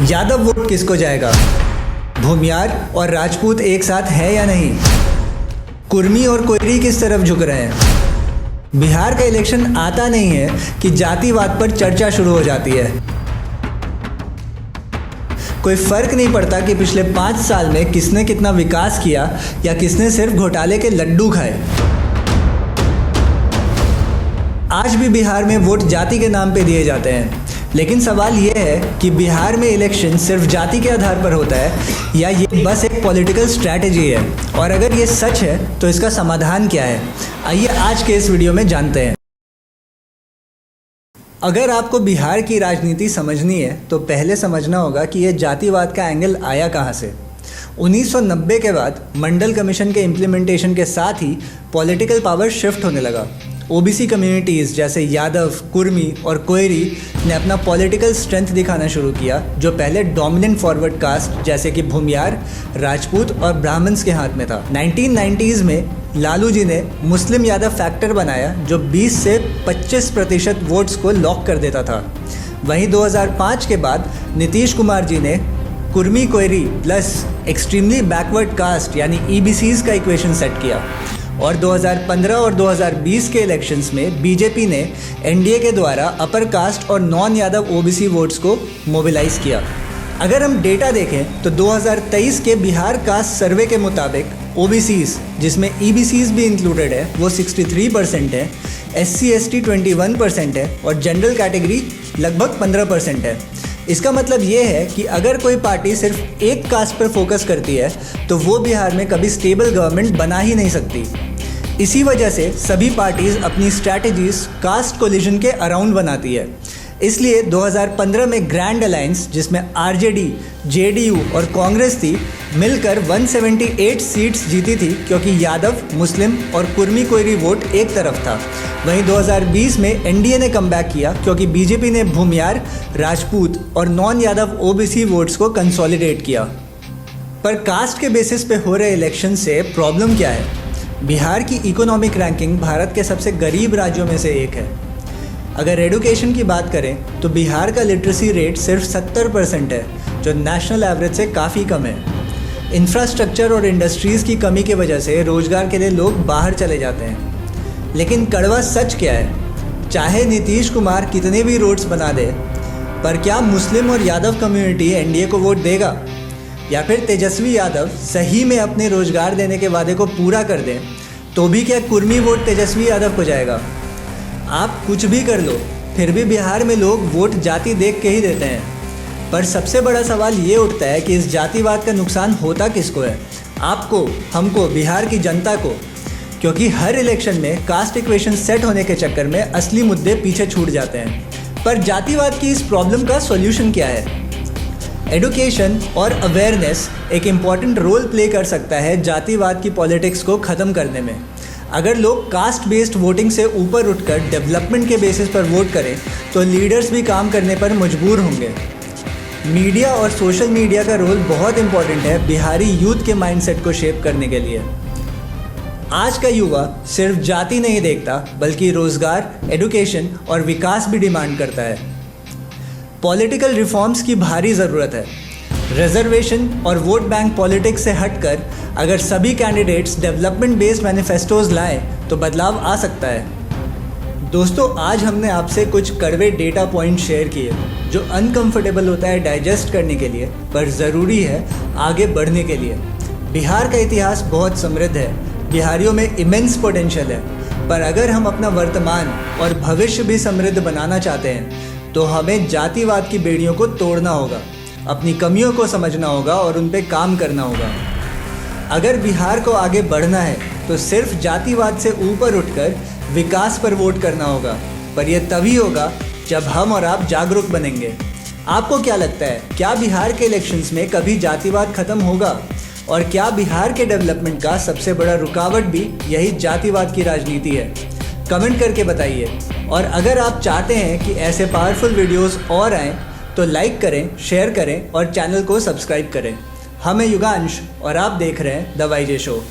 Yadav vote किसको जाएगा? भूमियार और राजपूत एक साथ है या नहीं? कुर्मी और कोयरी किस तरफ झुक रहे हैं? बिहार का इलेक्शन आता नहीं है कि जातिवाद पर चर्चा शुरू हो जाती है। कोई फर्क नहीं पड़ता कि पिछले 5 साल में किसने कितना विकास किया या किसने सिर्फ घोटाले के लड्डू खाए। आज भी बिहार में वोट जाति के नाम पे दिए जाते हैं, लेकिन सवाल ये है कि बिहार में इलेक्शन सिर्फ जाति के आधार पर होता है या ये बस एक पॉलिटिकल स्ट्रैटेजी है, और अगर ये सच है तो इसका समाधान क्या है? आइए आज के इस वीडियो में जानते हैं। अगर आपको बिहार की राजनीति समझनी है तो पहले समझना होगा कि यह जातिवाद का एंगल आया कहाँ से। 1990 के बाद मंडल कमीशन के इम्प्लीमेंटेशन के साथ ही पॉलिटिकल पावर शिफ्ट होने लगा। ओबीसी कम्युनिटीज़ जैसे यादव, कुर्मी और कोयरी ने अपना पॉलिटिकल स्ट्रेंथ दिखाना शुरू किया, जो पहले डोमिनेंट फॉरवर्ड कास्ट जैसे कि भूमियार, राजपूत और ब्राह्मण्स के हाथ में था। 1990s में लालू जी ने मुस्लिम यादव फैक्टर बनाया, जो 20 से 25% वोट्स को लॉक कर देता था। वहीं 2005 के बाद नीतीश कुमार जी ने Kurmi Koeri plus extremely backward caste यानी ईबीसीज का इक्वेशन सेट किया, और 2015 और 2020 के इलेक्शंस में बीजेपी ने एनडीए के द्वारा अपर कास्ट और नॉन यादव ओबीसी वोट्स को मोबिलाइज किया। अगर हम डेटा देखें तो 2023 के बिहार कास्ट सर्वे के मुताबिक ओबीसीज, जिसमें ईबीसीज भी इंक्लूडेड है, वो 63% है, एससी एसटी 21% है और जनरल कैटेगरी लगभग 15% है। इसका मतलब ये है कि अगर कोई पार्टी सिर्फ एक कास्ट पर फोकस करती है तो वो बिहार में कभी स्टेबल गवर्नमेंट बना ही नहीं सकती। इसी वजह से सभी पार्टीज़ अपनी स्ट्रैटेजीज कास्ट कोलिजन के अराउंड बनाती है। इसलिए 2015 में ग्रैंड अलायंस, जिसमें आरजेडी, जेडीयू और कांग्रेस थी, मिलकर 178 सीट्स जीती थी, क्योंकि यादव, मुस्लिम और कुर्मी कोयरी वोट एक तरफ था। वहीं 2020 में एनडीए ने कमबैक किया, क्योंकि बीजेपी ने भूमियार, राजपूत और नॉन यादव ओबीसी वोट्स को कंसोलिडेट किया। पर कास्ट के बेसिस पे हो रहे इलेक्शन से प्रॉब्लम क्या है? बिहार की इकोनॉमिक रैंकिंग भारत के सबसे गरीब राज्यों में से एक है। अगर एडुकेशन की बात करें तो बिहार का लिटरेसी रेट सिर्फ 70% है, जो नेशनल एवरेज से काफ़ी कम है। इंफ्रास्ट्रक्चर और इंडस्ट्रीज़ की कमी की वजह से रोज़गार के लिए लोग बाहर चले जाते हैं। लेकिन कड़वा सच क्या है? चाहे नीतीश कुमार कितने भी रोड्स बना दे, पर क्या मुस्लिम और यादव कम्युनिटी एनडीए को वोट देगा? या फिर तेजस्वी यादव सही में अपने रोज़गार देने के वादे को पूरा कर दें तो भी क्या कुर्मी वोट तेजस्वी यादव को जाएगा? आप कुछ भी कर लो, फिर भी बिहार में लोग वोट जाति देख के ही देते हैं। पर सबसे बड़ा सवाल ये उठता है कि इस जातिवाद का नुकसान होता किसको है? आपको, हमको, बिहार की जनता को। क्योंकि हर इलेक्शन में कास्ट इक्वेशन सेट होने के चक्कर में असली मुद्दे पीछे छूट जाते हैं। पर जातिवाद की इस प्रॉब्लम का सॉल्यूशन क्या है? एडुकेशन और अवेयरनेस एक इम्पॉर्टेंट रोल प्ले कर सकता है जातिवाद की पॉलिटिक्स को ख़त्म करने में। अगर लोग कास्ट बेस्ड वोटिंग से ऊपर उठकर डेवलपमेंट के बेसिस पर वोट करें तो लीडर्स भी काम करने पर मजबूर होंगे। मीडिया और सोशल मीडिया का रोल बहुत इम्पॉर्टेंट है बिहारी यूथ के माइंडसेट को शेप करने के लिए। आज का युवा सिर्फ जाति नहीं देखता, बल्कि रोज़गार, एडुकेशन और विकास भी डिमांड करता है। पॉलिटिकल रिफॉर्म्स की भारी ज़रूरत है। रिजर्वेशन और वोट बैंक पॉलिटिक्स से हटकर अगर सभी कैंडिडेट्स डेवलपमेंट बेस्ड मैनिफेस्टोज लाएं तो बदलाव आ सकता है। दोस्तों, आज हमने आपसे कुछ कड़वे डेटा पॉइंट शेयर किए, जो अनकंफर्टेबल होता है डाइजेस्ट करने के लिए, पर ज़रूरी है आगे बढ़ने के लिए। बिहार का इतिहास बहुत समृद्ध है, बिहारियों में इमेंस पोटेंशियल है, पर अगर हम अपना वर्तमान और भविष्य भी समृद्ध बनाना चाहते हैं तो हमें जातिवाद की बेड़ियों को तोड़ना होगा, अपनी कमियों को समझना होगा और उन पे काम करना होगा। अगर बिहार को आगे बढ़ना है तो सिर्फ जातिवाद से ऊपर उठकर विकास पर वोट करना होगा, पर यह तभी होगा जब हम और आप जागरूक बनेंगे। आपको क्या लगता है, क्या बिहार के इलेक्शंस में कभी जातिवाद खत्म होगा? और क्या बिहार के डेवलपमेंट का सबसे बड़ा रुकावट भी यही जातिवाद की राजनीति है? कमेंट करके बताइए। और अगर आप चाहते हैं कि ऐसे पावरफुल वीडियोस और आएँ तो लाइक करें, शेयर करें और चैनल को सब्सक्राइब करें। हम हैं युगांश और आप देख रहे हैं द वाईजे शो।